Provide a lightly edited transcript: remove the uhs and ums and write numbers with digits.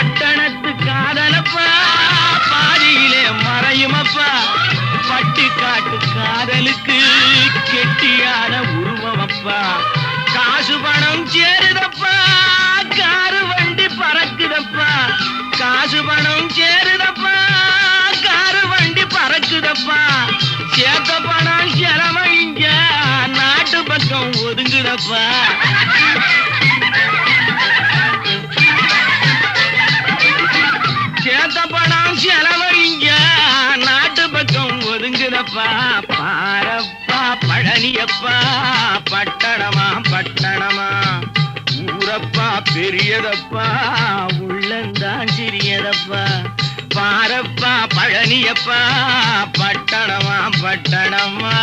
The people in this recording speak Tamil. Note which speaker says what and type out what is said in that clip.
Speaker 1: பட்டணத்து காதலப்பா பாதியிலே மறையுமப்பா பட்டி காட்டு காதலுக்கு கெட்டியான உருவமப்பா காசு பணம் சேருதப்பா காரு வண்டி பறக்குதப்பா காசு பணம் சேருதப்பா காரு வண்டி பறக்குதப்பா சேத்த பணம் செலவழிங்க நாட்டு பக்கம் ஒதுங்குதப்பா சேத்த பணம் செலவழிங்க நாட்டு பக்கம் ஒதுங்குதப்பா பாரப்பா பழனியப்பா பட்டணமா பட்டணமா ஊரப்பா பெரியதப்பா உள்ளந்தான் சிறியதப்பா பாரப்பா பழனியப்பா பட்டணமா பட்டணமா